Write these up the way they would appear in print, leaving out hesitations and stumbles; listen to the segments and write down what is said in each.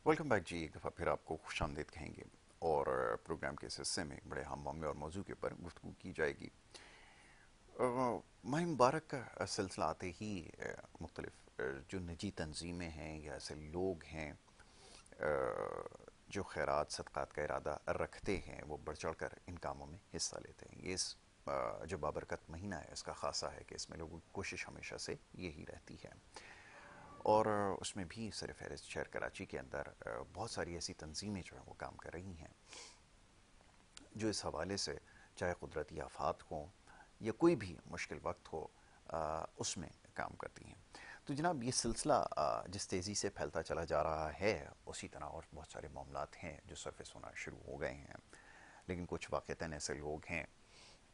Welcome back جی، ایک دفعہ پھر آپ کو خوش آمدید کہیں گے اور پروگرام کے اس حصے میں ایک بڑے ہم معاملے اور موضوع کے اوپر گفتگو کی جائے گی۔ ماہ مبارک کا سلسلہ آتے ہی مختلف جو نجی تنظیمیں ہیں یا ایسے لوگ ہیں جو خیرات صدقات کا ارادہ رکھتے ہیں، وہ بڑھ چڑھ کر ان کاموں میں حصہ لیتے ہیں۔ یہ اس جو بابرکت مہینہ ہے اس کا خاصہ ہے کہ اس میں لوگوں کی کوشش ہمیشہ سے یہی رہتی ہے، اور اس میں بھی سر فہرست شہر کراچی کے اندر بہت ساری ایسی تنظیمیں جو ہیں وہ کام کر رہی ہیں جو اس حوالے سے چاہے قدرتی آفات ہوں یا کوئی بھی مشکل وقت ہو اس میں کام کرتی ہیں۔ تو جناب یہ سلسلہ جس تیزی سے پھیلتا چلا جا رہا ہے، اسی طرح اور بہت سارے معاملات ہیں جو سرفیس ہونا شروع ہو گئے ہیں، لیکن کچھ واقعتاً ایسے لوگ ہیں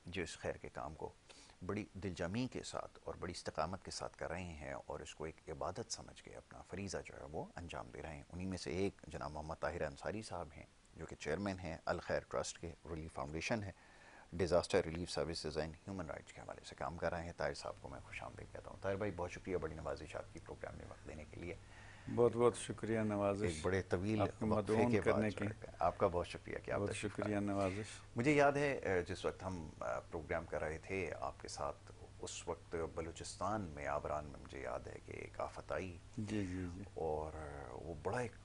جو اس خیر کے کام کو بڑی دل جمعی کے ساتھ اور بڑی استقامت کے ساتھ کر رہے ہیں اور اس کو ایک عبادت سمجھ کے اپنا فریضہ جو ہے وہ انجام دے رہے ہیں۔ انہی میں سے ایک جناب محمد طاہر انصاری صاحب ہیں جو کہ چیئرمین ہیں الخیر ٹرسٹ کے، ریلیف فاؤنڈیشن ہے، disaster relief services and human rights کے حوالے سے کام کر رہے ہیں۔ طاہر صاحب کو میں خوش آمدید کہتا ہوں۔ طاہر بھائی بہت شکریہ، بڑی نوازش آپ کی پروگرام میں وقت دینے کے لیے۔ بہت بہت شکریہ نوازش، ایک بڑے طویل آپ کو وقفے مدعون کے بعد کرنے جو کی ہے آپ کا بہت شکریہ کہ آپ بہت تشریف لائے۔ شکریہ نوازش۔ مجھے یاد ہے جس وقت ہم پروگرام کر رہے تھے آپ کے ساتھ، اس وقت بلوچستان میں آبران میں مجھے یاد ہے کہ ایک آفت آئی، جی جی جی اور وہ بڑا ایک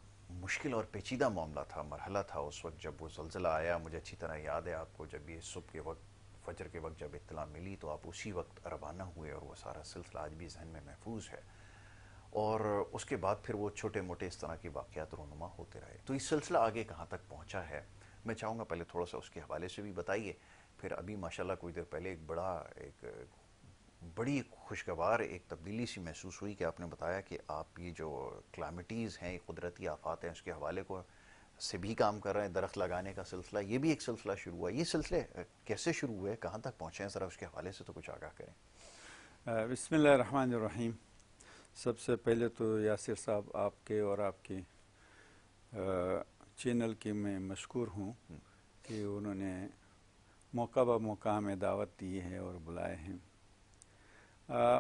مشکل اور پیچیدہ معاملہ تھا، مرحلہ تھا اس وقت جب وہ زلزلہ آیا۔ مجھے اچھی طرح یاد ہے آپ کو جب یہ صبح کے وقت فجر کے وقت جب اطلاع ملی تو آپ اسی وقت روانہ ہوئے، اور وہ سارا سلسلہ آج بھی ذہن میں محفوظ ہے، اور اس کے بعد پھر وہ چھوٹے موٹے اس طرح کے واقعات رونما ہوتے رہے۔ تو یہ سلسلہ آگے کہاں تک پہنچا ہے میں چاہوں گا پہلے تھوڑا سا اس کے حوالے سے بھی بتائیے، پھر ابھی ماشاءاللہ کچھ دیر پہلے ایک بڑی خوشگوار ایک تبدیلی سی محسوس ہوئی کہ آپ نے بتایا کہ آپ یہ جو کلائمیٹیز ہیں، قدرتی آفات ہیں، اس کے حوالے کو سے بھی کام کر رہے ہیں۔ درخت لگانے کا سلسلہ، یہ بھی ایک سلسلہ شروع ہوا۔ یہ سلسلے کیسے شروع ہوئے، کہاں تک پہنچے ہیں، ذرا اس کے حوالے سے تو کچھ آگاہ کریں۔ بسم اللہ الرحمن الرحیم۔ سب سے پہلے تو یاسر صاحب آپ کے اور آپ کی چینل کی میں مشکور ہوں کہ انہوں نے موقع بہ موقع ہمیں دعوت دی ہے اور بلائے ہیں۔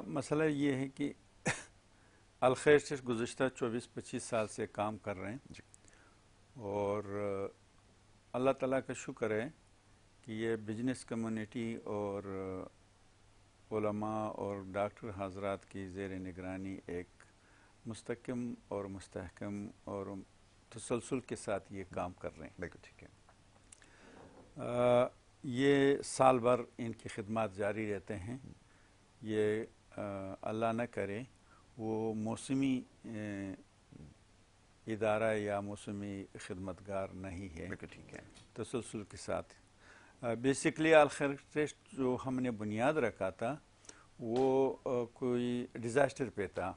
مسئلہ یہ ہے کہ الخیر سے گزشتہ 24-25 سال سے کام کر رہے ہیں، جی اور اللہ تعالیٰ کا شکر ہے کہ یہ بزنس کمیونٹی اور علماء اور ڈاکٹر حضرات کی زیر نگرانی ایک مستحکم اور مستحکم اور تسلسل کے ساتھ یہ کام کر رہے ہیں۔ بالکل ٹھیک ہے۔ یہ سال بھر ان کی خدمات جاری رہتے ہیں۔ یہ اللہ نہ کرے وہ موسمی ادارہ یا موسمی خدمتگار نہیں ہے، بالکل ٹھیک ہے۔ تسلسل کے ساتھ۔ بیسکلی الخیر ٹرسٹ جو ہم نے بنیاد رکھا تھا وہ کوئی ڈیزاسٹر پہ تھا،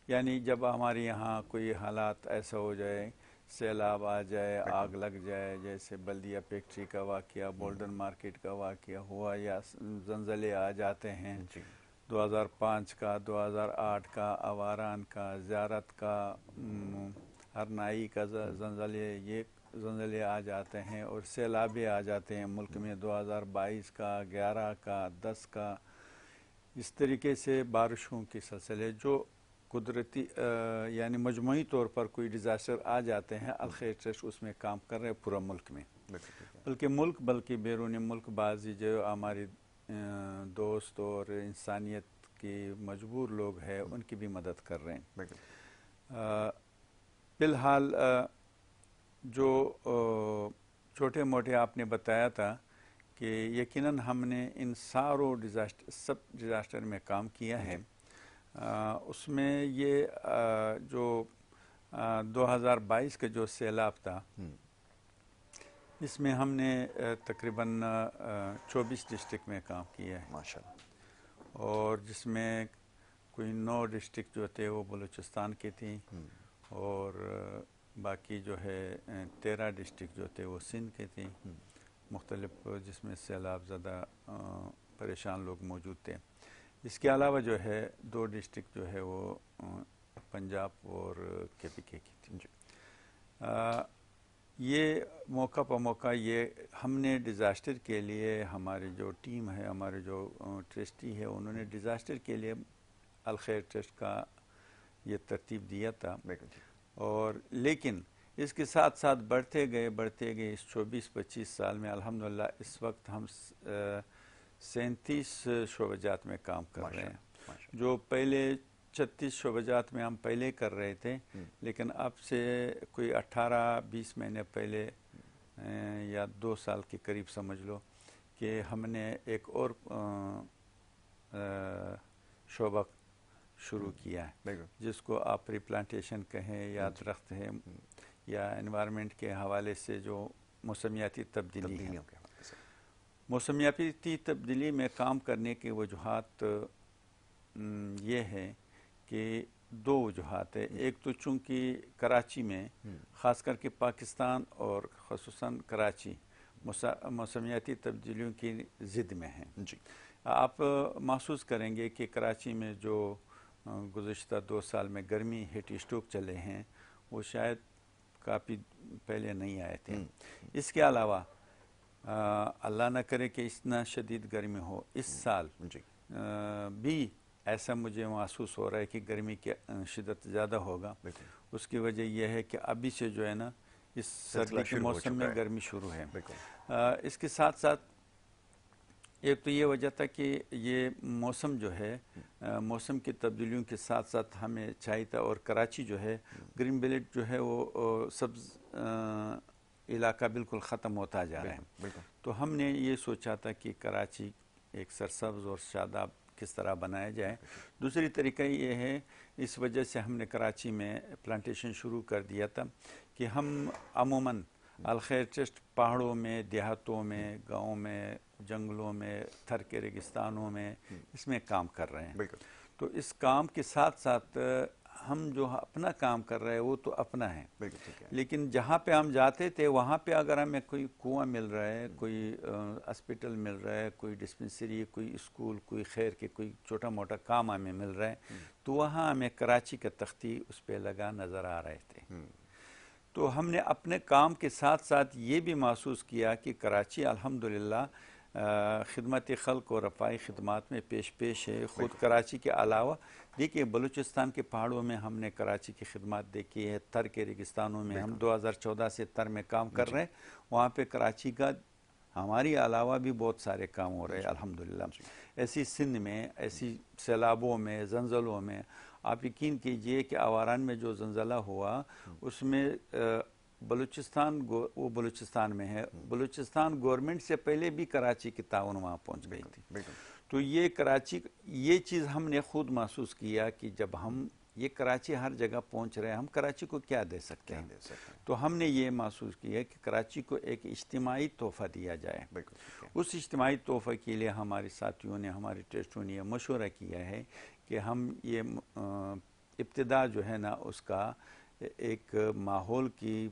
یعنی جب ہمارے یہاں کوئی حالات ایسا ہو جائے، سیلاب آ جائے، آگ لگ جائے، جیسے بلدیہ فیکٹری کا واقعہ، بولڈن مارکیٹ کا واقعہ ہوا، یا زلزلے آ جاتے ہیں، جی 2005 کا، 2008 کا، آواران کا، زیارت کا، ہرنائی کا یہ زلزلے آ جاتے ہیں، اور سیلابیں آ جاتے ہیں ملک میں، 2022 کا، 11 کا، 10 کا، اس طریقے سے بارشوں کے سلسلے جو قدرتی یعنی مجموعی طور پر کوئی ڈیزاسٹر آ جاتے ہیں، الخیر ٹرسٹ اس میں کام کر رہے ہیں پورا ملک میں، بلکہ بیرون ملک بعضی جو ہماری دوست اور انسانیت کی مجبور لوگ ہیں ان کی بھی مدد کر رہے ہیں۔ فی الحال جو چھوٹے موٹے آپ نے بتایا تھا کہ یقیناً ہم نے ان ساروں سب ڈیزاسٹر میں کام کیا ہے۔ اس میں یہ جو 2022 کا جو سیلاب تھا، اس میں ہم نے تقریباً 24 ڈسٹرکٹ میں کام کیا ہے، ماشاءاللہ، اور جس میں کوئی 9 ڈسٹرکٹ جو تھے وہ بلوچستان کی تھیں، اور باقی جو ہے 13 ڈسٹرکٹ جو تھے وہ سندھ کے تھیں، مختلف جس میں سیلاب زدہ پریشان لوگ موجود تھے۔ اس کے علاوہ جو ہے 2 ڈسٹرکٹ جو ہے وہ پنجاب اور KPK کی تھی۔ یہ موقع پہ موقع یہ ہم نے ڈیزاسٹر کے لیے، ہماری جو ٹیم ہے، ہمارے جو ٹرسٹی ہے، انہوں نے ڈیزاسٹر کے لیے الخیر ٹرسٹ کا یہ ترتیب دیا تھا، اور لیکن اس کے ساتھ ساتھ بڑھتے گئے اس 24-25 سال میں الحمدللہ اس وقت ہم 37 شعبہ جات میں کام کر رہے ہیں، جو پہلے 36 شعبہ جات میں ہم پہلے کر رہے تھے، لیکن اب سے کوئی 18-20 مہینے پہلے یا 2 سال کے قریب سمجھ لو کہ ہم نے ایک اور شعبہ شروع کیا ہے جس کو آپ ریپلانٹیشن کہیں یا درخت ہے یا انوائرمنٹ کے حوالے سے جو موسمیاتی تبدیلی ہے۔ موسمیاتی تبدیلی میں کام کرنے کے وجوہات یہ ہے کہ 2 وجوہات ہیں۔ ایک تو چونکہ کراچی میں خاص کر کے پاکستان اور خصوصاً کراچی موسمیاتی تبدیلیوں کی ضد میں ہیں۔ آپ محسوس کریں گے کہ کراچی میں جو گزشتہ 2 سال میں گرمی ہیٹ اسٹروک چلے ہیں وہ شاید کافی پہلے نہیں آئے تھے۔ اس کے علاوہ اللہ نہ کرے کہ اتنا شدید گرمی ہو، اس سال بھی ایسا مجھے محسوس ہو رہا ہے کہ گرمی کی شدت زیادہ ہوگا۔ اس کی وجہ یہ ہے کہ ابھی سے جو ہے نا اس سردی کے موسم میں گرمی شروع ہے۔ اس کے ساتھ ساتھ ایک تو یہ وجہ تھا کہ یہ موسم جو ہے موسم کی تبدیلیوں کے ساتھ ساتھ ہمیں چاہیے تھا، اور کراچی جو ہے گرین بیلٹ جو ہے وہ سبز علاقہ بالکل ختم ہوتا جا رہا ہے، تو ہم نے یہ سوچا تھا کہ کراچی ایک سرسبز اور شاداب کس طرح بنایا جائے۔ دوسری طریقہ یہ ہے، اس وجہ سے ہم نے کراچی میں پلانٹیشن شروع کر دیا تھا کہ ہم عموماً الخیر ٹرسٹ پہاڑوں میں، دیہاتوں میں، گاؤں میں، جنگلوں میں، تھر کے ریگستانوں میں اس میں کام کر رہے ہیں۔ تو اس کام کے ساتھ ساتھ ہم جو اپنا کام کر رہے ہیں وہ تو اپنا ہے، لیکن جہاں پہ ہم جاتے تھے وہاں پہ اگر ہمیں کوئی کنواں مل رہا ہے، کوئی ہاسپٹل مل رہا ہے، کوئی ڈسپنسری، کوئی اسکول، کوئی خیر کے کوئی چھوٹا موٹا کام ہمیں مل رہا ہے، تو وہاں ہمیں کراچی کا تختی اس پہ لگا نظر آ رہے تھے۔ تو ہم نے اپنے کام کے ساتھ ساتھ یہ بھی محسوس کیا کہ کراچی الحمدللہ خدمت خلق اور رفاہی خدمات میں پیش ہے۔ خود کراچی کے علاوہ دیکھیے بلوچستان کے پہاڑوں میں ہم نے کراچی کی خدمات دیکھی ہے، تھر کے ریگستانوں میں ہم 2014 سے تھر میں کام کر رہے ہیں، وہاں پہ کراچی کا ہماری علاوہ بھی بہت سارے کام ہو رہے ہیں الحمدللہ۔ ایسی سندھ میں، ایسی سیلابوں میں، زلزلوں میں، آپ یقین کیجئے کہ آواران میں جو زلزلہ ہوا اس میں بلوچستان وہ بلوچستان میں ہے، بلوچستان گورنمنٹ سے پہلے بھی کراچی کی تعاون وہاں پہنچ گئی تھی۔ تو یہ کراچی یہ چیز ہم نے خود محسوس کیا کہ جب ہم یہ کراچی ہر جگہ پہنچ رہے ہیں، ہم کراچی کو کیا دے سکتے ہیں؟ تو ہم نے یہ محسوس کیا کہ کراچی کو ایک اجتماعی تحفہ دیا جائے۔ اس اجتماعی تحفے کے لیے ہمارے ساتھیوں نے، ہمارے ٹرسٹوں نے یہ مشورہ کیا ہے کہ ہم یہ ابتدا جو ہے نا اس کا ایک ماحول کی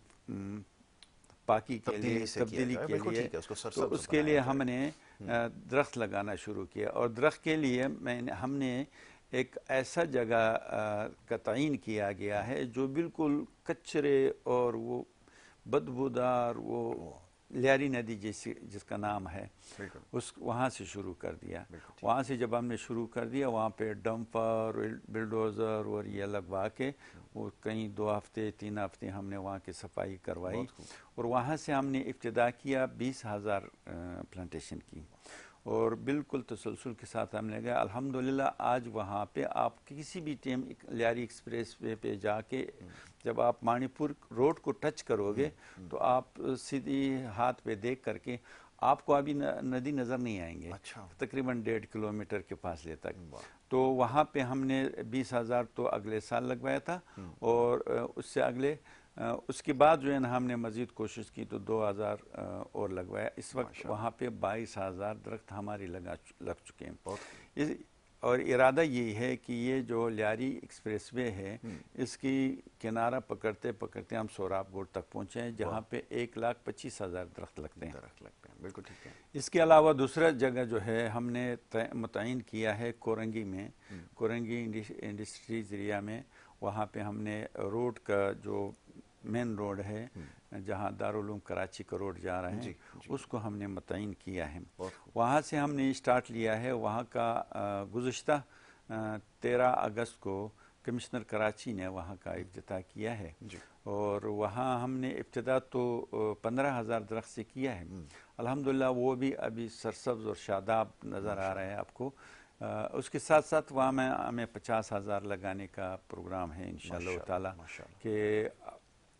پاکی کے لیے، تبدیلی کے لیے، تو اس کے لیے ہم نے درخت لگانا شروع کیا، اور درخت کے لیے ہم نے ایک ایسا جگہ کا تعین کیا گیا ہے جو بالکل کچرے اور وہ بدبودار، وہ لیاری ندی جس کا نام ہے، وہاں سے شروع کر دیا۔ وہاں سے جب ہم نے شروع کر دیا، وہاں پہ ڈمپر، بلڈوزر اور یہ لگوا کے وہ کہیں 2 ہفتے 3 ہفتے ہم نے وہاں کی صفائی کروائی، اور وہاں سے ہم نے ابتدا کیا 20,000 پلانٹیشن کی، اور بالکل تسلسل کے ساتھ ہم نے گیا۔ الحمدللہ آج وہاں پہ آپ کسی بھی ٹائم لیاری ایکسپریس وے پہ جا کے جب آپ مانی پور روڈ کو ٹچ کرو گے تو آپ سیدھی ہاتھ پہ دیکھ کر کے آپ کو ابھی ندی نظر نہیں آئیں گے، تقریباً 1.5 کلومیٹر کے فاصلے تک۔ تو وہاں پہ ہم نے 20,000 تو اگلے سال لگوایا تھا، اور اس سے اگلے اس کے بعد جو ہے نا ہم نے مزید کوشش کی تو 2,000 اور لگوایا۔ اس وقت وہاں پہ 22,000 درخت ہماری لگ چکے ہیں، اور ارادہ یہی ہے کہ یہ جو لیاری ایکسپریس وے ہے اس کی کنارہ پکڑتے پکڑتے ہم سوراب گوڑ تک پہنچے ہیں، جہاں پہ 1,25,000 درخت لگتے ہیں۔ بالکل ٹھیک ہے۔ اس کے علاوہ دوسرا جگہ جو ہے ہم نے متعین کیا ہے کورنگی میں، کورنگی انڈسٹریز ایریا میں، وہاں پہ ہم نے روڈ کا جو مین روڈ ہے جہاں دارالعلوم کراچی کا روڈ جا رہا ہے اس کو ہم نے متعین کیا ہے۔ وہاں سے ہم نے اسٹارٹ لیا ہے، وہاں کا گزشتہ 13 اگست کو کمشنر کراچی نے وہاں کا افتتاح کیا ہے جی اور وہاں ہم نے ابتدا تو 15,000 درخت سے کیا ہے. الحمدللہ وہ بھی ابھی سرسبز اور شاداب نظر آ رہا ہے آپ کو. اس کے ساتھ ساتھ وہاں میں ہمیں 50,000 لگانے کا پروگرام ہے انشاءاللہ تعالی کہ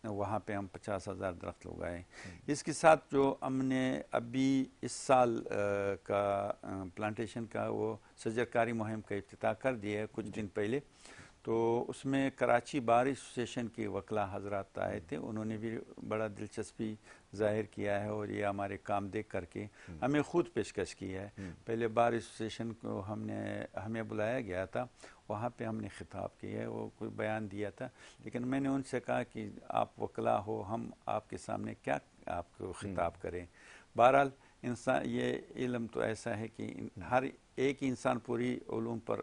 وہاں پہ ہم 50,000 درخت لگائیں. اس کے ساتھ جو ہم نے ابھی اس سال کا پلانٹیشن کا وہ شجرکاری مہم کا افتتاح کر دیا ہے کچھ دن پہلے. تو اس میں کراچی بار ایسوسیشن کے وکلاء حضرات آئے تھے, انہوں نے بھی بڑا دلچسپی ظاہر کیا ہے اور یہ ہمارے کام دیکھ کر کے ہمیں خود پیشکش کی ہے. پہلے بار ایسوسیشن کو ہمیں بلایا گیا تھا, وہاں پہ ہم نے خطاب کیا ہے, وہ کوئی بیان دیا تھا, لیکن میں نے ان سے کہا کہ آپ وکلاء ہو, ہم آپ کے سامنے کیا آپ کو خطاب کریں. بہرحال انسان یہ علم تو ایسا ہے کہ ہر ایک انسان پوری علوم پر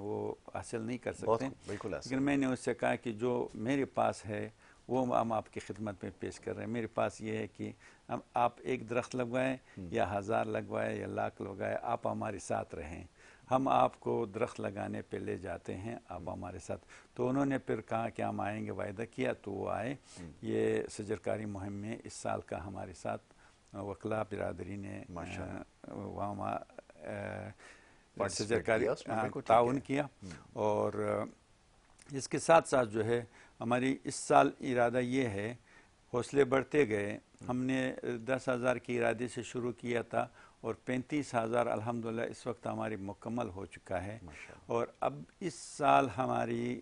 وہ حاصل نہیں کر سکتے, لیکن میں نے اس سے کہا کہ جو میرے پاس ہے وہ ہم آپ کی خدمت میں پیش کر رہے ہیں. میرے پاس یہ ہے کہ ہم آپ ایک درخت لگوائیں یا 1000 لگوائیں یا 1,00,000 لگوائیں, آپ ہمارے ساتھ رہیں, ہم آپ کو درخت لگانے پہ لے جاتے ہیں, آپ ہمارے ساتھ. تو انہوں نے پھر کہا کہ ہم آئیں گے, وعدہ کیا, تو وہ آئے. یہ شجرکاری مہم میں اس سال کا ہمارے ساتھ وکلاء برادری نے وہاں شجرکاری تعاون کیا. اور اس کے ساتھ ساتھ جو ہے ہماری اس سال ارادہ یہ ہے, حوصلے بڑھتے گئے. ہم نے 10,000 کے ارادے سے شروع کیا تھا اور 35,000 الحمدللہ اس وقت ہماری مکمل ہو چکا ہے. اور اب اس سال ہماری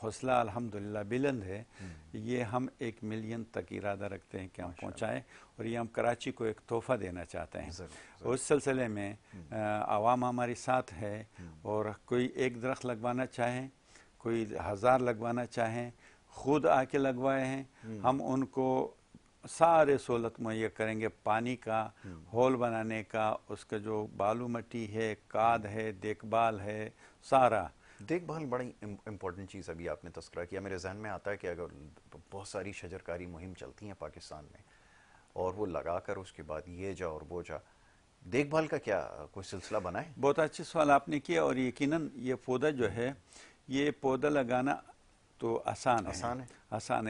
حوصلہ الحمدللہ بلند ہے, یہ ہم 1 ملین تک ارادہ رکھتے ہیں کہ ہم پہنچائیں, اور یہ ہم کراچی کو ایک تحفہ دینا چاہتے ہیں. اس سلسلے میں عوام ہمارے ساتھ ہے, اور کوئی 1 درخت لگوانا چاہیں, کوئی 1000 لگوانا چاہیں, خود آ کے لگوائے ہیں, ہم ان کو سارے سہولت مہیا کریں گے. پانی کا ہول بنانے کا, اس کا جو بالو مٹی ہے, کاد ہے, دیکھ بھال ہے, سارا دیکھ بھال بڑی امپورٹنٹ چیز ابھی آپ نے تذکرہ کیا. میرے ذہن میں آتا ہے کہ اگر بہت ساری شجرکاری مہم چلتی ہیں پاکستان میں, اور وہ لگا کر اس کے بعد یہ جا اور وہ جا, دیکھ بھال کا کیا کوئی سلسلہ بنا ہے؟ بہت اچھا سوال آپ نے کیا, اور یقیناً یہ پودا جو ہے, یہ پودا لگانا تو آسان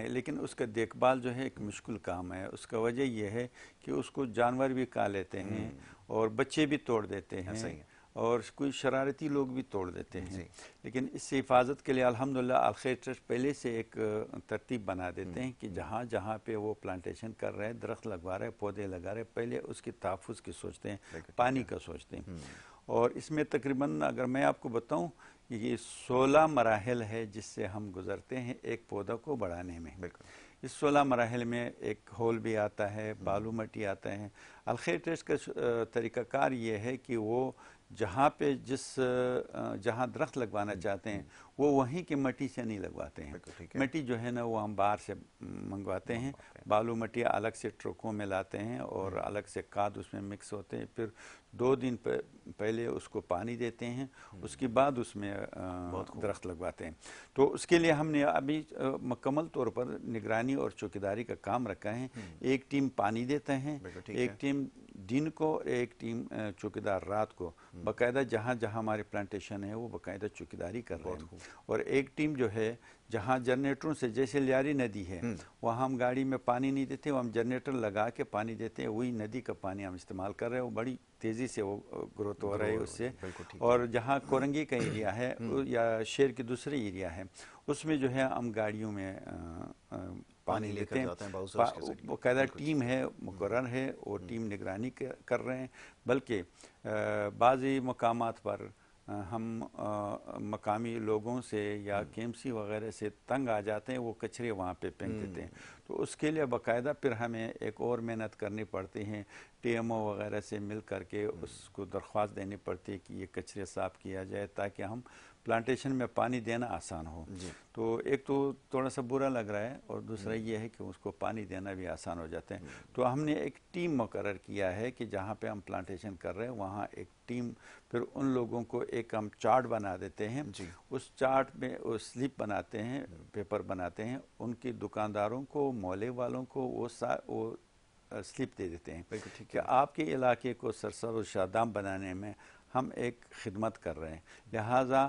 ہے, لیکن اس کا دیکھ بھال جو ہے ایک مشکل کام ہے. اس کا وجہ یہ ہے کہ اس کو جانور بھی کھا لیتے ہیں, اور بچے بھی توڑ دیتے ہیں, اور کوئی شرارتی لوگ بھی توڑ دیتے ہیں. لیکن اس سے حفاظت کے لیے الحمدللہ الخیر ٹرسٹ پہلے سے ایک ترتیب بنا دیتے ہیں کہ جہاں جہاں پہ وہ پلانٹیشن کر رہے ہیں, درخت لگوا رہے ہیں, پودے لگا رہے ہیں, پہلے اس کے تحفظ کی سوچتے ہیں, پانی کا سوچتے ہیں. اور اس میں تقریباً اگر میں آپ کو بتاؤں, یہ 16 مراحل ہے جس سے ہم گزرتے ہیں ایک پودا کو بڑھانے میں. اس 16 مراحل میں ایک ہول بھی آتا ہے, بالو مٹی آتا ہے. الخیر ٹرسٹ کا طریقہ کار یہ ہے کہ وہ جہاں پہ جہاں درخت لگوانا چاہتے ہیں وہ وہیں کی مٹی سے نہیں لگواتے ہیں. مٹی جو ہے نا وہ ہم باہر سے منگواتے ہیں. بالو مٹی الگ سے ٹرکوں میں لاتے ہیں, اور الگ سے کھاد اس میں مکس ہوتے ہیں. پھر 2 دن پہلے اس کو پانی دیتے ہیں, اس کے بعد اس میں درخت لگواتے ہیں. تو اس کے لیے ہم نے ابھی مکمل طور پر نگرانی اور چوکیداری کا کام رکھا ہے. ایک ٹیم پانی دیتے ہیں, ایک ٹیم دن کو, ایک ٹیم چوکیدار رات کو. باقاعدہ جہاں جہاں ہمارے پلانٹیشن ہے وہ باقاعدہ چوکیداری کر رہے ہیں. اور ایک ٹیم جو ہے جہاں جنریٹروں سے, جیسے لیاری ندی ہے, وہاں ہم گاڑی میں پانی نہیں دیتے, وہ ہم جنریٹر لگا کے پانی دیتے ہیں. وہی ندی کا پانی ہم استعمال کر رہے ہیں, وہ بڑی تیزی سے وہ گروتھ ہو رہا ہے اس سے. اور جہاں کورنگی کا ایریا ہے یا شہر کے دوسرے ایریا ہے, اس میں جو ہے ہم گاڑیوں میں پانی لیتے ہیں. باقاعدہ ٹیم ہے, مقرر ہے, اور ٹیم نگرانی کر رہے ہیں. بلکہ بعضی مقامات پر ہم مقامی لوگوں سے یا KMC وغیرہ سے تنگ آ جاتے ہیں, وہ کچرے وہاں پہ پھینک دیتے ہیں. تو اس کے لیے باقاعدہ پھر ہمیں ایک اور محنت کرنی پڑتی ہے, TMO وغیرہ سے مل کر کے اس کو درخواست دینی پڑتی ہے کہ یہ کچرے صاف کیا جائے تاکہ ہم پلانٹیشن میں پانی دینا آسان ہو. تو ایک تو تھوڑا سا برا لگ رہا ہے, اور دوسرا یہ ہے کہ اس کو پانی دینا بھی آسان ہو جاتا ہے. تو ہم نے ایک ٹیم مقرر کیا ہے کہ جہاں پہ ہم پلانٹیشن کر رہے ہیں وہاں ایک ٹیم, پھر ان لوگوں کو ایک ہم چارٹ بنا دیتے ہیں. اس چارٹ میں وہ سلپ بناتے ہیں, پیپر بناتے ہیں, ان کی دکانداروں کو, مولے والوں کو وہ سلپ دے دیتے ہیں کہ آپ کے علاقے کو سرسبز و شاداب بنانے میں ہم ایک خدمت کر رہے ہیں, لہٰذا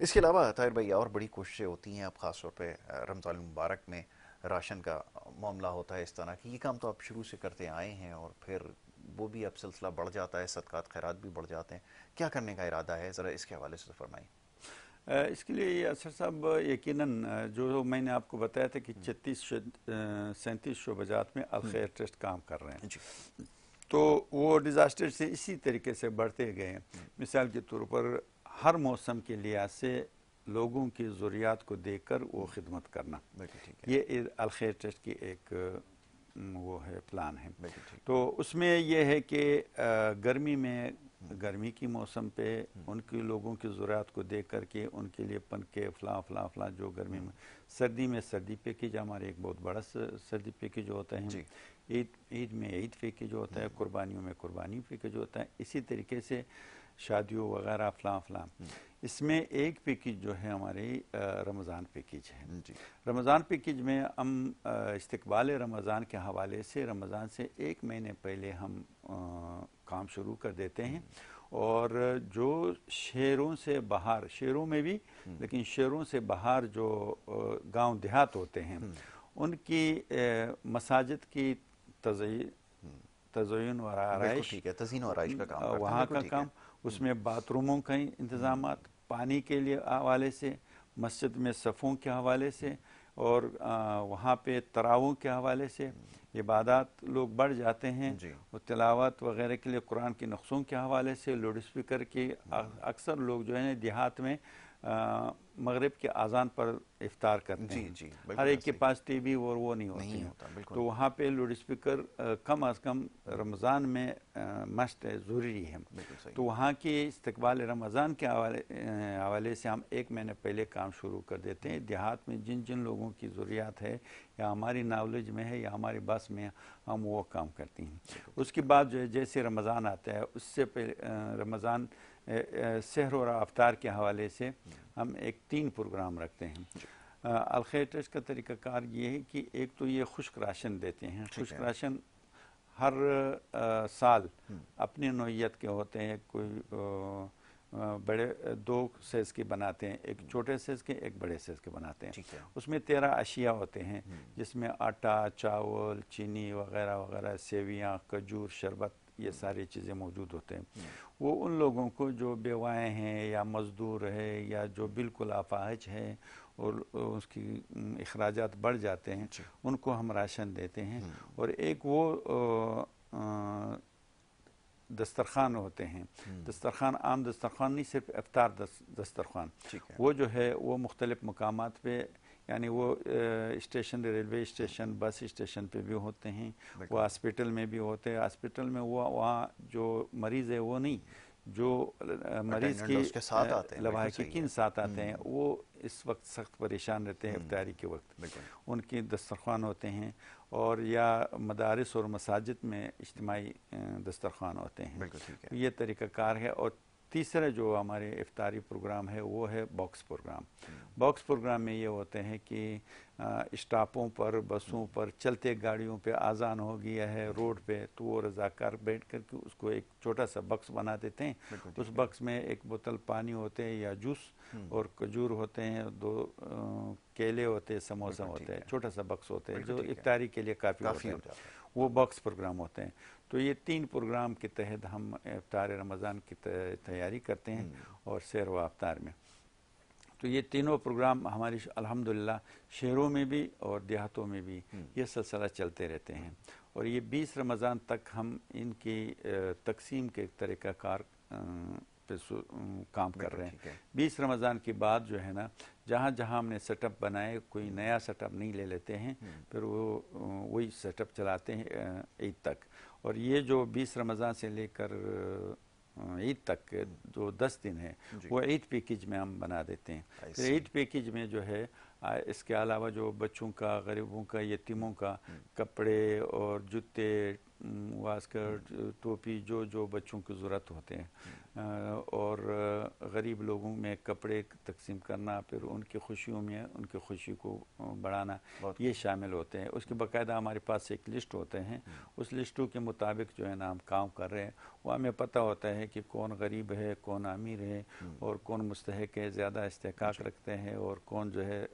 اس کے علاوہ طاہر بھائی اور بڑی کوششیں ہوتی ہیں اب خاص طور پہ رمضان المبارک میں راشن کا معاملہ ہوتا ہے اس طرح کی، یہ کام تو آپ شروع سے کرتے آئے ہیں اور پھر وہ بھی اب سلسلہ بڑھ جاتا ہے، صدقات خیرات بھی بڑھ جاتے ہیں، کیا کرنے کا ارادہ ہے ذرا اس کے حوالے سے فرمائیں؟ اس کے لیے یہ اسد صاحب یقیناً جو میں نے آپ کو بتایا تھا کہ 37 شعبجات میں الخیر ٹرسٹ کام کر رہے ہیں، جی تو وہ ڈیزاسٹر سے اسی طریقے سے بڑھتے گئے ہیں۔ مثال کے طور پر ہر موسم کے لحاظ سے لوگوں کی ضروریات کو دیکھ کر وہ خدمت کرنا، بالکل ٹھیک ہے، یہ الخیر ٹرسٹ کی ایک وہ ہے پلان ہے۔ بالکل ٹھیک، تو اس میں یہ ہے کہ گرمی میں گرمی کی موسم پہ ان کی لوگوں کی ضروریات کو دیکھ کر کے ان کے لیے پنکھے فلاں فلاں فلاں جو گرمی میں سردی پیکیج ہمارے ایک بہت بڑا سردی پیکیج ہوتا ہے، جی عید میں عید پیکیج ہوتا ہے، قربانیوں میں قربانی پیکیج ہوتا ہے، اسی طریقے سے شادیوں وغیرہ فلاں فلاں۔ اس میں ایک پیکیج جو ہے ہماری رمضان پیکیج ہے۔ جی رمضان پیکیج میں ہم استقبال رمضان کے حوالے سے رمضان سے 1 مہینے پہلے ہم کام شروع کر دیتے ہیں، اور جو شہروں سے باہر، شہروں میں بھی لیکن شہروں سے باہر جو گاؤں دیہات ہوتے ہیں ان کی مساجد کی تزئین و بالکل آرائش، ٹھیک ہے، تزئین و آرائش کا کام کرتے ہیں، وہاں بالکل کا ٹھیک ہے، کام، اس میں باتھ روموں کا انتظامات، پانی کے لیے حوالے سے، مسجد میں صفوں کے حوالے سے، اور وہاں پہ تراویح کے حوالے سے عبادات لوگ بڑھ جاتے ہیں، جی اور تلاوت وغیرہ کے لیے قرآن کی نقصوں کے حوالے سے لاؤڈ اسپیکر کی، اکثر لوگ جو ہیں دیہات میں مغرب کے اذان پر افطار کرتے جی ہیں، جی ہر بالکل ایک کے صحیح، پاس ٹی وی اور وہ نہیں ہوتی نہیں ہیں، ہوتا، بالکل تو وہاں پہ لاؤڈ اسپیکر کم از کم رمضان میں مست ہے، ضروری ہے۔ بالکل صحیح، تو وہاں کی استقبال رمضان کے حوالے سے ہم 1 مہینے پہلے کام شروع کر دیتے ہیں۔ دیہات میں جن جن لوگوں کی ضروریات ہے یا ہماری نالج میں ہے یا ہماری بس میں، ہم وہ کام کرتے ہیں۔ اس کے بعد جو ہے جیسے رمضان آتا ہے، اس سے پہلے رمضان سحر اور افطار کے حوالے سے ہم 3 پروگرام رکھتے ہیں۔ الخیر ٹرسٹ کا طریقہ کار یہ ہے کہ ایک تو یہ خشک راشن دیتے ہیں، خشک راشن ہر سال اپنی نوعیت کے ہوتے ہیں، کوئی بڑے 2 سائز کے بناتے ہیں، ایک چھوٹے سائز کے ایک بڑے سائز کے بناتے ہیں۔ ٹھیک ہے، اس میں 13 اشیاء ہوتے ہیں، جس میں آٹا، چاول، چینی وغیرہ وغیرہ، سیویاں، کھجور، شربت، یہ ساری چیزیں موجود ہوتے ہیں۔ وہ ان لوگوں کو جو بیوائیں ہیں یا مزدور ہے یا جو بالکل اپاہج ہیں اور اس کی اخراجات بڑھ جاتے ہیں، ان کو ہم راشن دیتے ہیں۔ اور ایک وہ دسترخوان ہوتے ہیں، دسترخوان عام دسترخوان نہیں، صرف افطار دسترخوان، ٹھیک ہے، وہ جو ہے وہ مختلف مقامات پہ، یعنی وہ station, railway station, bus station پہ بھی ہوتے ہیں، وہ ہاسپٹل میں بھی ہوتے ہیں۔ ہاسپٹل میں وہ وہاں جو مریض ہے وہ نہیں، جو مریض کی اس کے ساتھ آتے ہیں، بالکل صحیح لواحقین ہے، ساتھ آتے ہیں، وہ اس وقت سخت پریشان رہتے ہیں افطاری کے وقت، بالکل ان کی دسترخوان ہوتے ہیں۔ اور یا مدارس اور مساجد میں اجتماعی دسترخوان ہوتے ہیں، بالکل ٹھیک ہے، یہ طریقہ کار ہے۔ اور تیسرا جو ہمارے افطاری پروگرام ہے وہ ہے باکس پروگرام۔ باکس پروگرام میں یہ ہوتے ہیں کہ اسٹاپوں پر، بسوں پر، چلتے گاڑیوں پہ اذان ہو گیا ہے روڈ پہ، تو وہ رضاکار بیٹھ کر کے اس کو ایک چھوٹا سا بکس بنا دیتے ہیں، اس بکس میں ایک بوتل پانی ہوتے ہیں یا جوس، اور کھجور ہوتے ہیں، 2 کیلے ہوتے ہیں، سموسہ ہوتے ہیں، چھوٹا سا بکس ہوتا ہے جو افطاری کے لیے کافی ہوتا ہے، وہ باکس پروگرام ہوتے ہیں۔ تو یہ 3 پروگرام کے تحت ہم افطار رمضان کی تیاری کرتے ہیں اور سحر و افطار میں۔ تو یہ تینوں پروگرام ہماری الحمدللہ شہروں میں بھی اور دیہاتوں میں بھی یہ سلسلہ چلتے رہتے ہیں، اور یہ 20 رمضان تک ہم ان کی تقسیم کے طریقہ کار پہ کام کر رہے ہیں۔ 20 رمضان کے بعد جو ہے نا، جہاں جہاں ہم نے سیٹ اپ بنائے، کوئی نیا سیٹ اپ نہیں لے لیتے ہیں، پھر وہی سیٹ اپ چلاتے ہیں عید تک۔ اور یہ جو 20 رمضان سے لے کر عید تک جو 10 دن ہے، وہ عید پیکیج میں ہم بنا دیتے ہیں۔ پھر عید پیکیج میں جو ہے اس کے علاوہ جو بچوں کا، غریبوں کا، یتیموں کا کپڑے اور جوتے، واسکٹ، ٹوپی، جو بچوں کی ضرورت ہوتے ہیں، اور غریب لوگوں میں کپڑے تقسیم کرنا، پھر ان کی خوشیوں میں ان کی خوشی کو بڑھانا، یہ شامل ہوتے ہیں۔ اس کے باقاعدہ ہمارے پاس ایک لسٹ ہوتے ہیں، اس لسٹوں کے مطابق جو ہے نا ہم کام کر رہے ہیں۔ وہ ہمیں پتہ ہوتا ہے کہ کون غریب ہے، کون امیر ہے، اور کون مستحق ہے، زیادہ استحقاق رکھتے ہیں، اور کون جو ہے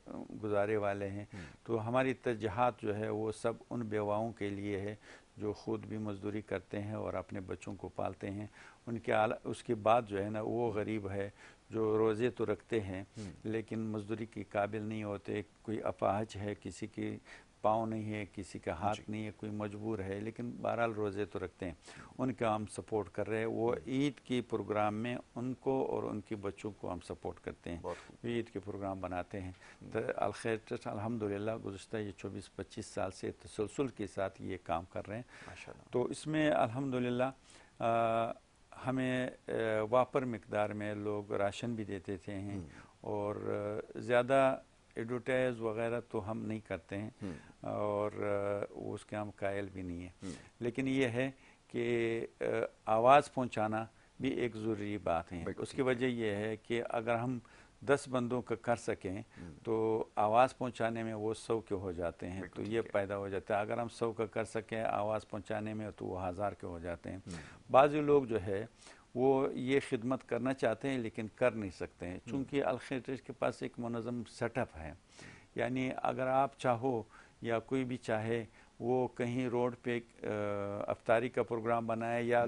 گزارے والے ہیں۔ تو ہماری ترجیحات جو ہے وہ سب ان بیواؤں کے لیے ہے جو خود بھی مزدوری کرتے ہیں اور اپنے بچوں کو پالتے ہیں۔ ان کے اس کے بعد جو ہے نا وہ غریب ہے جو روزے تو رکھتے ہیں لیکن مزدوری کے قابل نہیں ہوتے، کوئی اپاہج ہے، کسی کی پاؤں نہیں ہے، کسی کا ہاتھ نہیں ہے، کوئی مجبور ہے، لیکن بہرحال روزے تو رکھتے ہیں، ان کا ہم سپورٹ کر رہے ہیں۔ وہ عید کے پروگرام میں ان کو اور ان کے بچوں کو ہم سپورٹ کرتے ہیں، عید کے پروگرام بناتے ہیں۔ الخیر ٹرسٹ الحمدللہ گزشتہ یہ 24-25 سال سے تسلسل کے ساتھ یہ کام کر رہے ہیں۔ تو اس میں الحمدللہ ہمیں واپر مقدار میں لوگ راشن بھی دیتے تھے ہیں، اور زیادہ ایڈورٹائز وغیرہ تو ہم نہیں کرتے ہیں، اور اس کے ہم قائل بھی نہیں ہیں، لیکن یہ ہے کہ آواز پہنچانا بھی ایک ضروری بات ہے۔ اس کی وجہ یہ ہے کہ اگر ہم 10 بندوں کا کر سکیں تو آواز پہنچانے میں وہ 100 کے ہو جاتے ہیں، تو یہ پیدا ہو جاتا ہے۔ اگر ہم 100 کا کر سکیں آواز پہنچانے میں تو وہ 1000 کے ہو جاتے ہیں۔ بعضی لوگ جو ہے وہ یہ خدمت کرنا چاہتے ہیں لیکن کر نہیں سکتے ہیں، چونکہ الخیر ٹرسٹ کے پاس ایک منظم سیٹ اپ ہے۔ یعنی اگر آپ چاہو یا کوئی بھی چاہے وہ کہیں روڈ پہ افطاری کا پروگرام بنائے یا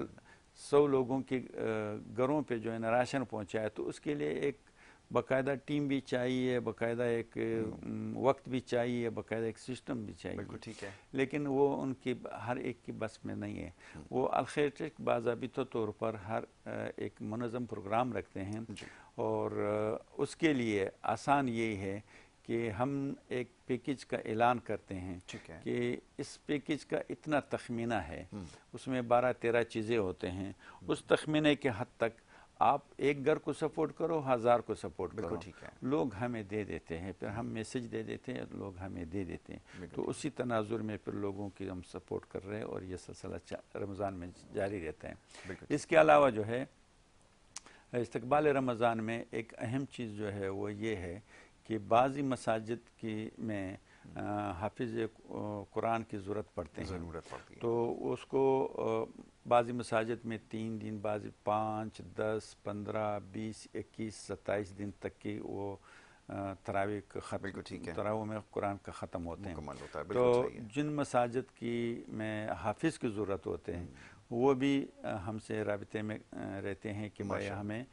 100 لوگوں کے گھروں پہ جو ہے نا راشن پہنچائے، تو اس کے لیے ایک باقاعدہ ٹیم بھی چاہیے، باقاعدہ ایک وقت بھی چاہیے، باقاعدہ ایک سسٹم بھی چاہیے۔ بالکل ٹھیک ہے، لیکن وہ ان کی ہر ایک کی بس میں نہیں ہے۔ وہ الخیر ٹرسٹ باضابطہ طور پر ہر ایک منظم پروگرام رکھتے ہیں، اور اس کے لیے آسان یہی ہے کہ ہم ایک پیکج کا اعلان کرتے ہیں کہ اس پیکج کا اتنا تخمینہ ہے، اس میں 12-13 چیزیں ہوتے ہیں، اس تخمینے کے حد تک آپ ایک گھر کو سپورٹ کرو، 1000 کو سپورٹ کرو، لوگ ہمیں دے دیتے ہیں، پھر ہم میسج دے دیتے ہیں، لوگ ہمیں دے دیتے ہیں، تو اسی تناظر میں پھر لوگوں کی ہم سپورٹ کر رہے ہیں، اور یہ سلسلہ رمضان میں جاری رہتا ہے۔ اس کے علاوہ جو ہے استقبال رمضان میں ایک اہم چیز جو ہے وہ یہ ہے کہ بعضی مساجد کی میں حافظ قرآن کی ضرورت پڑتے ہیں، تو اس کو بعضی مساجد میں 3 دن، بعضی 5، 10، 15، 20، 21، 27 دن تک کی وہ تراویح تراویح میں قرآن کا ختم ہوتے ہیں۔ تو جن مساجد کی میں حافظ کی ضرورت ہوتے ہیں وہ بھی ہم سے رابطے میں رہتے ہیں کہ بھائی ہمیں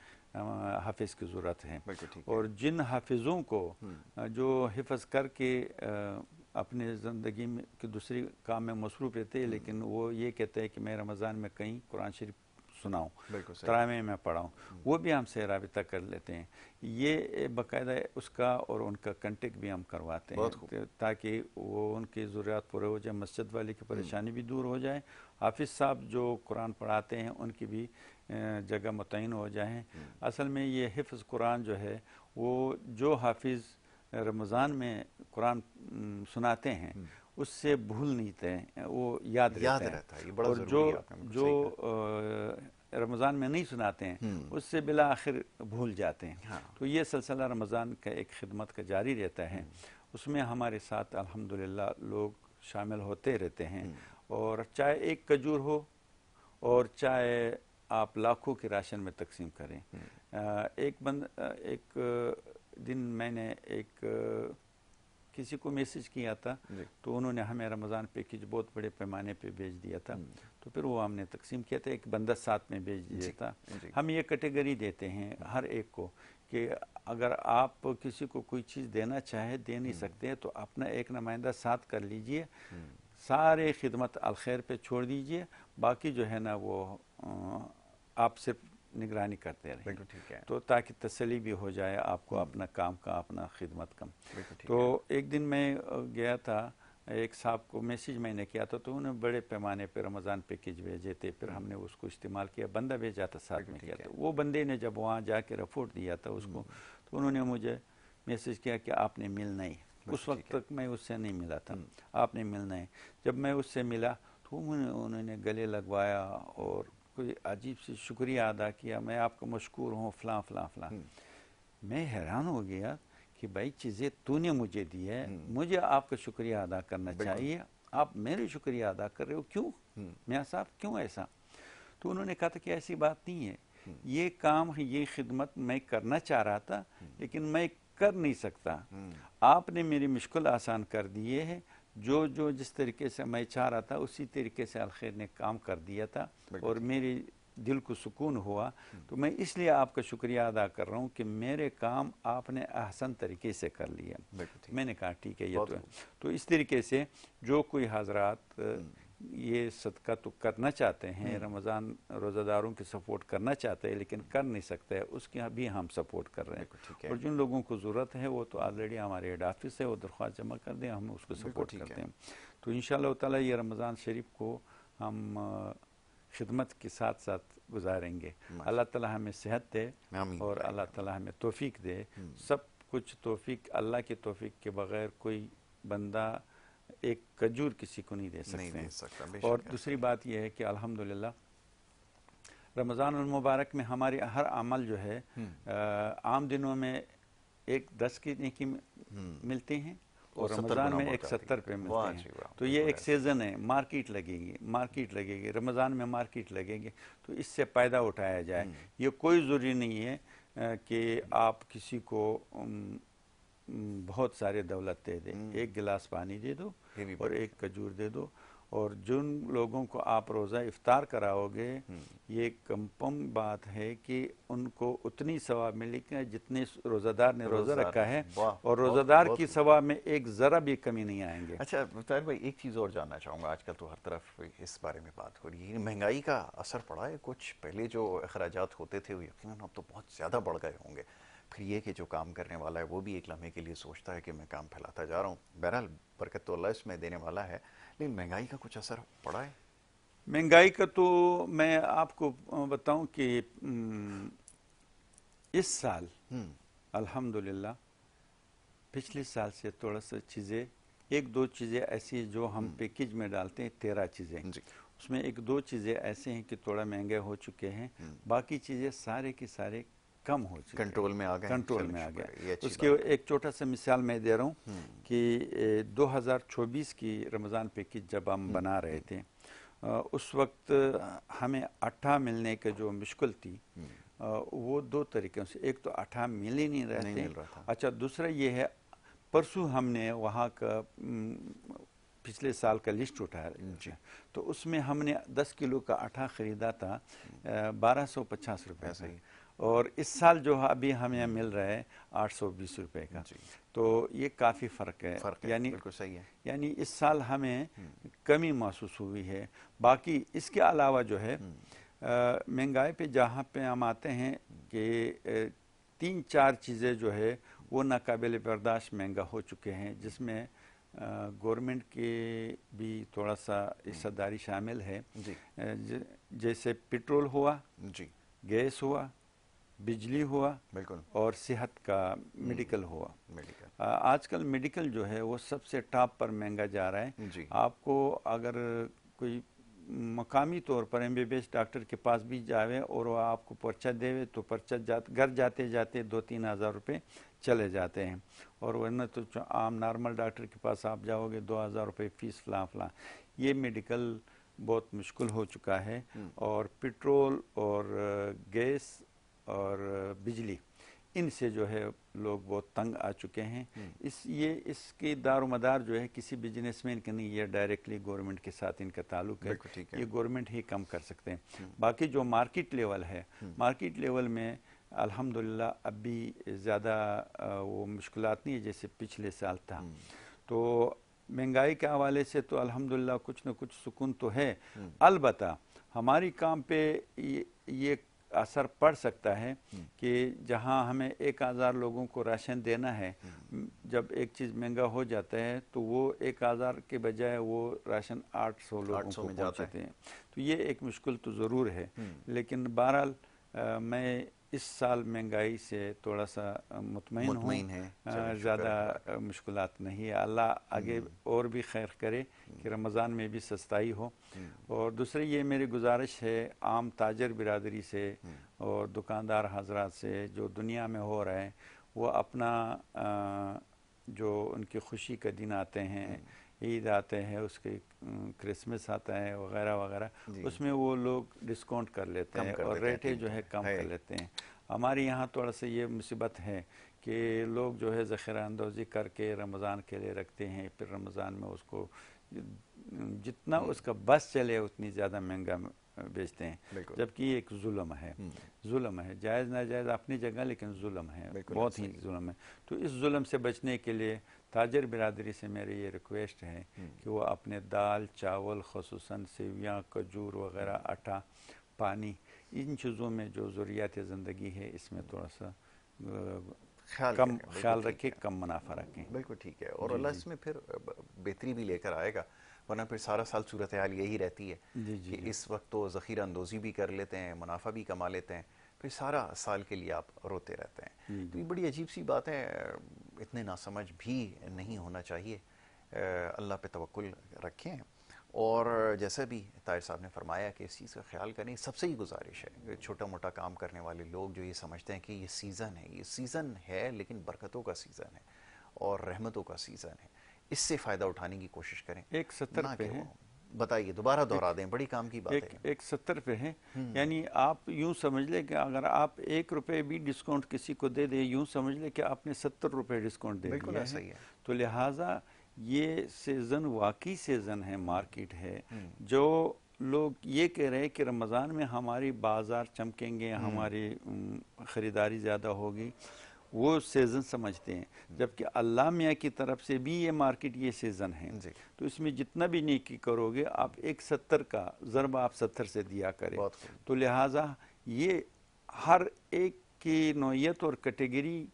حافظ کی ضرورت ہے، اور جن حافظوں کو جو حفظ کر کے اپنے زندگی میں کہ دوسری کام میں مصروف رہتے ہیں، لیکن وہ یہ کہتے ہیں کہ میں رمضان میں کہیں قرآن شریف سناؤں، تراویح میں پڑھاؤں، وہ بھی ہم سے رابطہ کر لیتے ہیں۔ یہ باقاعدہ اس کا اور ان کا کنٹیکٹ بھی ہم کرواتے ہیں تاکہ وہ ان کی ضروریات پورے ہو جائیں، مسجد والے کی پریشانی بھی دور ہو جائے، حافظ صاحب جو قرآن پڑھاتے ہیں ان کی بھی جگہ متعین ہو جائیں۔ اصل میں یہ حفظ قرآن جو ہے وہ جو حافظ رمضان میں قرآن سناتے ہیں اس سے بھول نہیں تھے، وہ یاد رہتا ہے، اور جو رمضان میں نہیں سناتے ہیں اس سے بالآخر بھول جاتے ہیں۔ تو یہ سلسلہ رمضان کا ایک خدمت کا جاری رہتا ہے، اس میں ہمارے ساتھ الحمدللہ لوگ شامل ہوتے رہتے ہیں، اور چاہے ایک کھجور ہو اور چاہے آپ لاکھوں کے راشن میں تقسیم کریں۔ ایک دن میں نے کسی کو میسج کیا تھا، تو انہوں نے ہمیں رمضان پیکج بہت بڑے پیمانے پہ بھیج دیا تھا، تو پھر وہ ہم نے تقسیم کیا تھا، ایک بندہ ساتھ میں بھیج دیا تھا۔ ہم یہ کیٹیگری دیتے ہیں ہر ایک کو کہ اگر آپ کسی کو کوئی چیز دینا چاہے، دے نہیں سکتے تو اپنا ایک نمائندہ ساتھ کر لیجئے، سارے خدمت الخیر پہ چھوڑ دیجئے، باقی جو ہے نا وہ آپ صرف نگرانی کرتے رہیں، تو تاکہ تسلی بھی ہو جائے آپ کو اپنا کام کا، اپنا خدمت کا۔ تو ایک دن میں گیا تھا، ایک صاحب کو میسیج میں نے کیا تھا، تو انہوں نے بڑے پیمانے پہ رمضان پیکج بھیجے تھے، پھر ہم نے اس کو استعمال کیا، بندہ بھیجا تھا ساتھ میں کیا تھا۔ وہ بندے نے جب وہاں جا کے رپورٹ دیا تھا اس کو، تو انہوں نے مجھے میسج کیا کہ آپ نے ملنا ہے. اس وقت تک میں اس سے نہیں ملا تھا. آپ نے ملنا ہے. جب میں اس سے ملا تو انہوں نے گلے لگوایا اور کوئی عجیب سی شکریہ ادا کیا, میں آپ کا مشکور ہوں فلاں فلاں فلاں. میں حیران ہو گیا کہ بھائی چیزیں تو نے مجھے دی ہے, مجھے آپ کا شکریہ ادا کرنا چاہیے, آپ میرے شکریہ ادا کر رہے ہو, کیوں میاں صاحب کیوں ایسا؟ تو انہوں نے کہا تھا کہ ایسی بات نہیں ہے, یہ کام یہ خدمت میں کرنا چاہ رہا تھا لیکن میں کر نہیں سکتا, آپ نے میری مشکل آسان کر دیے ہے, جو جس طریقے سے میں چاہ رہا تھا اسی طریقے سے الخیر نے کام کر دیا تھا اور میری دل کو سکون ہوا, تو میں اس لیے آپ کا شکریہ ادا کر رہا ہوں کہ میرے کام آپ نے احسن طریقے سے کر لیا. میں نے کہا ٹھیک ہے یہ تو اس طریقے سے جو کوئی حضرات یہ صدقہ تو کرنا چاہتے ہیں, رمضان روزہ داروں کی سپورٹ کرنا چاہتے ہیں لیکن کر نہیں سکتے, اس کی بھی ہم سپورٹ کر رہے ہیں. اور جن لوگوں کو ضرورت ہے وہ تو آلریڈی ہمارے ہیڈ آفس ہے, وہ درخواست جمع کر دیں, ہم اس کو سپورٹ کرتے ہیں. تو انشاءاللہ تعالی یہ رمضان شریف کو ہم خدمت کے ساتھ ساتھ گزاریں گے. اللہ تعالی ہمیں صحت دے اور اللہ تعالی ہمیں توفیق دے. سب کچھ توفیق اللہ کی توفیق کے بغیر کوئی بندہ ایک کھجور کسی کو نہیں دے سکتے. اور دوسری بات یہ ہے کہ الحمدللہ رمضان المبارک میں ہماری ہر عمل جو ہے عام دنوں میں 10 کی نیکی ملتے ہیں اور رمضان میں 70 پہ ملتے ہیں. تو یہ ایک سیزن ہے, مارکیٹ لگے گی رمضان میں, مارکیٹ لگے گی, تو اس سے فائدہ اٹھایا جائے. یہ کوئی ضروری نہیں ہے کہ آپ کسی کو بہت سارے دولت دے دیں, ایک گلاس پانی دے دو اور ایک کھجور دے دو, اور جن لوگوں کو آپ روزہ افطار کراؤ گے یہ کنفرم بات ہے کہ ان کو اتنی ثواب ملے گی جتنے روزہ دار نے روزہ رکھا ہے, اور روزہ دار کی ثواب میں ایک ذرا بھی کمی نہیں آئیں گے. اچھا طاہر بھائی, ایک چیز اور جاننا چاہوں گا, آج کل تو ہر طرف اس بارے میں بات ہو رہی ہے, مہنگائی کا اثر پڑا ہے کچھ؟ پہلے جو اخراجات ہوتے تھے وہ یقیناً اب تو بہت زیادہ بڑھ گئے ہوں گے, پھر یہ کہ جو کام کرنے والا ہے وہ بھی ایک لمحے کے لیے سوچتا ہے کہ میں کام پھیلاتا جا رہا ہوں. بہرحال برکت تو اللہ اس میں دینے والا ہے, لیکن مہنگائی کا کچھ اثر پڑا ہے؟ مہنگائی کا تو میں آپ کو بتاؤں کہ اس سال الحمدللہ پچھلے سال سے تھوڑا سا چیزیں, 1-2 چیزیں ایسی جو ہم پیکج میں ڈالتے ہیں 13 چیزیں, اس میں 1-2 چیزیں ایسے ہیں کہ تھوڑا مہنگے ہو چکے ہیں, باقی چیزیں سارے کی سارے کم ہو چکے, کنٹرول میں آ گئے. کنٹرول میں آ گئے. اس کی ایک چھوٹا سا مثال میں دے رہا ہوں کہ 2024 کی رمضان پیکج جب ہم بنا رہے تھے اس وقت ہمیں آٹھا ملنے کا جو مشکل تھی وہ 2 طریقوں سے, ایک تو آٹھا مل ہی نہیں رہتے. اچھا دوسرا یہ ہے, پرسوں ہم نے وہاں کا پچھلے سال کا لسٹ اٹھایا تو اس میں ہم نے 10 کلو کا آٹا خریدا تھا 1250 روپے سے, اور اس سال جو ابھی ہمیں مل رہا ہے 820 روپے کا. تو یہ کافی فرق ہے, یعنی بالکل صحیح ہے. یعنی اس سال ہمیں کمی محسوس ہوئی ہے. باقی اس کے علاوہ جو ہے مہنگائی پہ جہاں پہ ہم آتے ہیں کہ 3-4 چیزیں جو ہے وہ ناقابل برداشت مہنگا ہو چکے ہیں, جس میں گورنمنٹ کی بھی تھوڑا سا حصہ داری شامل ہے. جیسے پیٹرول ہوا, گیس ہوا, بجلی ہوا, اور صحت کا میڈیکل ہوا. آج کل میڈیکل جو ہے وہ سب سے ٹاپ پر مہنگا جا رہا ہے. آپ کو اگر کوئی مقامی طور پر MBBS ڈاکٹر کے پاس بھی جاوے اور وہ آپ کو پرچہ دے تو پرچہ گھر جاتے جاتے 2-3 ہزار روپے چلے جاتے ہیں, اور ورنہ تو عام نارمل ڈاکٹر کے پاس آپ جاؤ گے 2000 روپے فیس فلاں فلاں. یہ میڈیکل بہت مشکل ہو چکا ہے, اور پیٹرول اور گیس اور بجلی ان سے جو ہے لوگ بہت تنگ آ چکے ہیں. اس کی دار و مدار جو ہے کسی بزنس مین کے نہیں, یہ ڈائریکٹلی گورنمنٹ کے ساتھ ان کا تعلق ہے, یہ گورنمنٹ ہی کم کر سکتے ہیں. باقی جو مارکیٹ لیول ہے, مارکیٹ لیول میں الحمدللہ اب بھی زیادہ وہ مشکلات نہیں ہے جیسے پچھلے سال تھا. تو مہنگائی کے حوالے سے تو الحمدللہ کچھ نہ کچھ سکون تو ہے. البتہ ہماری کام پہ یہ اثر پڑ سکتا ہے کہ جہاں ہمیں 1000 لوگوں کو راشن دینا ہے, جب ایک چیز مہنگا ہو جاتا ہے تو وہ 1000 کے بجائے وہ راشن 800 لوگوں کو پہنچتے ہیں. تو یہ ایک مشکل تو ضرور ہے, لیکن بہرحال میں اس سال مہنگائی سے تھوڑا سا مطمئن ہوں، زیادہ مشکلات نہیں ہے. اللہ آگے اور بھی خیر کرے کہ رمضان میں بھی سستائی ہو. اور دوسری یہ میری گزارش ہے عام تاجر برادری سے اور دکاندار حضرات سے، جو دنیا میں ہو رہے ہیں، وہ اپنا جو ان کی خوشی کے دن آتے ہیں، عید آتے ہیں، اس کے کرسمس آتا ہے وغیرہ وغیرہ، اس میں وہ لوگ ڈسکاؤنٹ کر لیتے ہیں اور ریٹیں جو ہے کم کر لیتے ہیں. ہمارے یہاں تھوڑا سا یہ مصیبت ہے کہ لوگ جو ہے ذخیرہ اندوزی کر کے رمضان کے لیے رکھتے ہیں، پھر رمضان میں اس کو جتنا اس کا بس چلے اتنی زیادہ مہنگا بیچتے ہیں، جبکہ یہ ایک ظلم ہے، جائز ناجائز اپنی جگہ، لیکن ظلم ہے، بہت ہی ظلم ہے. تو اس ظلم سے بچنے کے لیے تاجر برادری سے میری یہ ریکویسٹ ہے کہ وہ اپنے دال چاول، خصوصاً سیویاں، کھجور وغیرہ، آٹا، پانی، ان چیزوں میں جو ضروریات زندگی ہے اس میں تھوڑا سا کم خیال رکھیں، کم منافع رکھیں. بالکل ٹھیک ہے. اور اللہ اس میں پھر بہتری بھی لے کر آئے گا، ورنہ پھر سارا سال صورتحال یہی رہتی ہے کہ اس وقت تو ذخیرہ اندوزی بھی کر لیتے ہیں، منافع بھی کما لیتے ہیں، پھر سارا سال کے لیے آپ روتے رہتے ہیں. تو یہ بڑی عجیب سی بات ہے، اتنے ناسمجھ بھی نہیں ہونا چاہیے. اللہ پہ توکل رکھیں. اور جیسا بھی طاہر صاحب نے فرمایا کہ اس چیز کا خیال کریں. سب سے ہی گزارش ہے چھوٹا موٹا کام کرنے والے لوگ جو یہ سمجھتے ہیں کہ یہ سیزن ہے لیکن برکتوں کا سیزن ہے اور رحمتوں کا سیزن ہے، اس سے فائدہ اٹھانے کی کوشش کریں. 170 پہ ہے، بتائیے، دوبارہ دہرا دیں، بڑی کام کی بات ہے. 170 پہ ہے، یعنی آپ یوں سمجھ لیں کہ اگر آپ 1 روپے بھی ڈسکاؤنٹ کسی کو دے دیں، یوں سمجھ لیں کہ آپ نے 70 روپے ڈسکاؤنٹ دے دیا ہے. تو لہٰذا یہ سیزن واقعی سیزن ہے، مارکیٹ ہے. جو لوگ یہ کہہ رہے ہیں کہ رمضان میں ہماری بازار چمکیں گے، ہماری خریداری زیادہ ہوگی، وہ سیزن سمجھتے ہیں، جبکہ اللہ میاں کی طرف سے بھی یہ مارکیٹ یہ سیزن ہے. تو اس میں جتنا بھی نیکی کرو گے، آپ 170 کا ضرب آپ 70 سے دیا کریں. تو لہٰذا یہ ہر ایک کی نوعیت اور کیٹیگری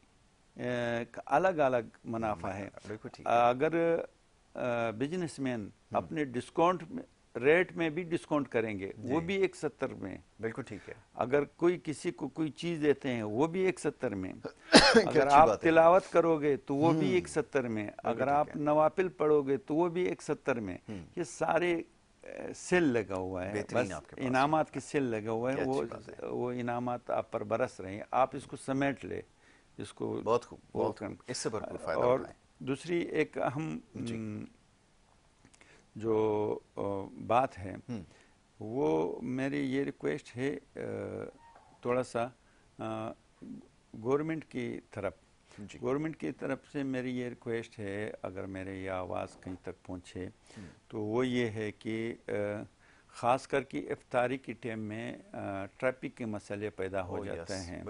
الگ الگ منافع ہے. اگر بزنس مین اپنے ڈسکاؤنٹ ریٹ میں بھی ڈسکاؤنٹ کریں گے، وہ بھی 170 میں. بالکل ٹھیک ہے. اگر کوئی کسی کو کوئی چیز دیتے ہیں، وہ بھی 170 میں. اگر آپ تلاوت کرو گے تو وہ بھی 170 میں. اگر آپ نوافل پڑھو گے تو وہ بھی 170 میں. یہ سارے سیل لگا ہوا ہے، بس انعامات کی سیل لگا ہوا ہے. وہ انعامات آپ پر برس رہے ہیں، آپ اس کو سمیٹ لے، اس کو بہت خوب، اس سے بھرپور فائدہ اور اٹھائیں. دوسری ایک اہم جو بات ہے، وہ میری یہ ریکویسٹ ہے تھوڑا سا گورنمنٹ کی طرف سے میری یہ ریکویسٹ ہے، اگر میرے یہ آواز کہیں تک پہنچے تو وہ یہ ہے کہ خاص کر کے افطاری کے ٹائم میں ٹریفک کے مسئلے پیدا ہو جاتے ہیں.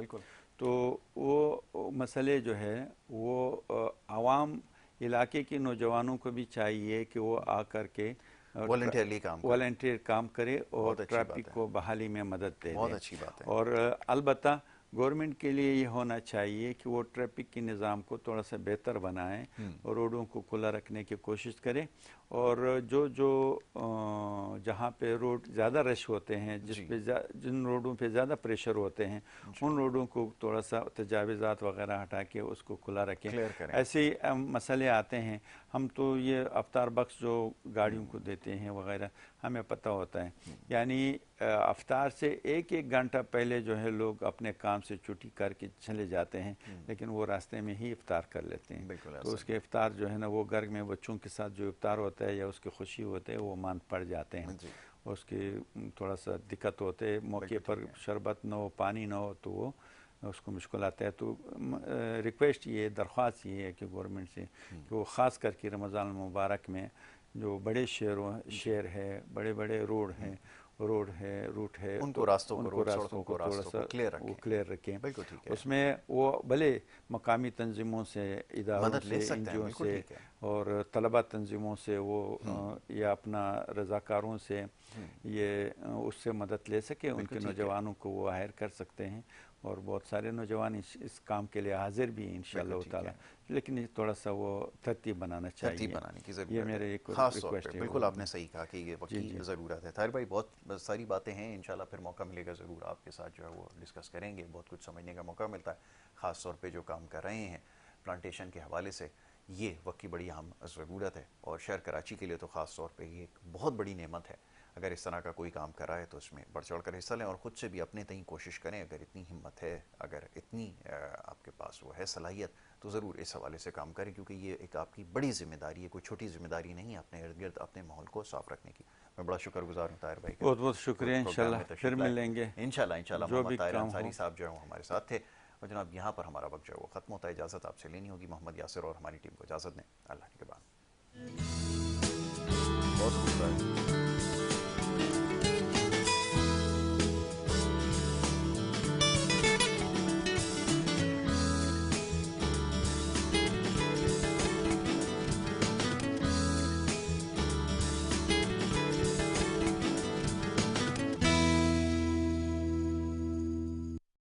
تو وہ مسئلے جو ہے وہ عوام علاقے کے نوجوانوں کو بھی چاہیے کہ وہ آ کر کے والنٹیئر کام کرے اور ٹریفک کو بحالی میں مدد دے دیں. اور البتہ گورنمنٹ کے لیے یہ ہونا چاہیے کہ وہ ٹریفک کے نظام کو تھوڑا سا بہتر بنائیں اور روڈوں کو کھلا رکھنے کی کوشش کریں. اور جو جہاں پہ روڈ زیادہ رش ہوتے ہیں، جن روڈوں پہ زیادہ پریشر ہوتے ہیں، ان روڈوں کو تھوڑا سا تجاوزات وغیرہ ہٹا کے اس کو کھلا رکھیں. ایسے مسئلے آتے ہیں. ہم تو یہ افطار بخش جو گاڑیوں کو دیتے ہیں وغیرہ، ہمیں پتہ ہوتا ہے، یعنی افطار سے ایک گھنٹہ پہلے جو ہے لوگ اپنے کام سے چھٹی کر کے چلے جاتے ہیں، لیکن وہ راستے میں ہی افطار کر لیتے ہیں. تو اس کے افطار جو ہے نا، وہ گھر میں بچوں کے ساتھ جو افطار ہوتا ہے یا اس کی خوشی ہوتے ہے، وہ ماند پڑ جاتے ہیں. اس کی تھوڑا سا دقت ہوتے ہے، موقع پر شربت نہ ہو، پانی نہ ہو تو وہ اس کو مشکل آتا ہے. تو ریکویسٹ یہ، درخواست یہ ہے کہ گورنمنٹ سے کہ وہ خاص کر کے رمضان المبارک میں جو بڑے شہر ہے، بڑے بڑے روٹ ہے، ان کو راستوں کو تھوڑا سا کلیئر رکھیں. اس میں وہ بھلے مقامی تنظیموں سے، اداروں سے، NGO سے اور طلبہ تنظیموں سے وہ یا اپنا رضاکاروں سے یہ اس سے مدد لے سکے، ان کے نوجوانوں کو وہ ہائر کر سکتے ہیں، اور بہت سارے نوجوان اس کام کے لیے حاضر بھی ہیں انشاءاللہ تعالی، لیکن یہ تھوڑا سا وہ ترتیب بنانا چاہیے، ترتیب بنانے کی ضرورت یہ ہے میرے ایک خاص طور ریکویسٹ پہ. ہے. بالکل آپ نے صحیح کہا کہ یہ وقت کی ضرورت ہے. طاہر بھائی بہت ساری باتیں ہیں، انشاءاللہ پھر موقع ملے گا ضرور آپ کے ساتھ جو ہے وہ ڈسکس کریں گے، بہت کچھ سمجھنے کا موقع ملتا ہے، خاص طور پہ جو کام کر رہے ہیں پلانٹیشن کے حوالے سے، یہ وقت کی بڑی اہم ضرورت ہے، اور شہر کراچی کے لیے تو خاص طور پہ یہ ایک بہت بڑی نعمت ہے. اگر اس طرح کا کوئی کام کرا ہے تو اس میں بڑھ چڑھ کر حصہ لیں، اور خود سے بھی اپنے تئیں کوشش کریں. اگر اتنی ہمت ہے، اگر اتنی آپ کے پاس وہ ہے صلاحیت، تو ضرور اس حوالے سے کام کریں، کیونکہ یہ ایک آپ کی بڑی ذمہ داری ہے، کوئی چھوٹی ذمہ داری نہیں ہے اپنے ارد گرد اپنے ماحول کو صاف رکھنے کی. میں بڑا شکر گزار ہوں طاہر بھائی کا، بہت بہت شکریہ. پروگرام انشاءاللہ میں پھر تشریف لائے. ملیں گے انشاءاللہ جو بھی محمد طاہر کام انصاری ہو. صاحب جو ہے وہ ہمارے ساتھ تھے. اور جناب یہاں پر ہمارا وقت جو ہے وہ ختم ہوتا ہے، اجازت آپ سے لینی ہوگی. محمد یاسر اور ہماری ٹیم کو اجازت دیں. اللہ کے بعد بہت خوب.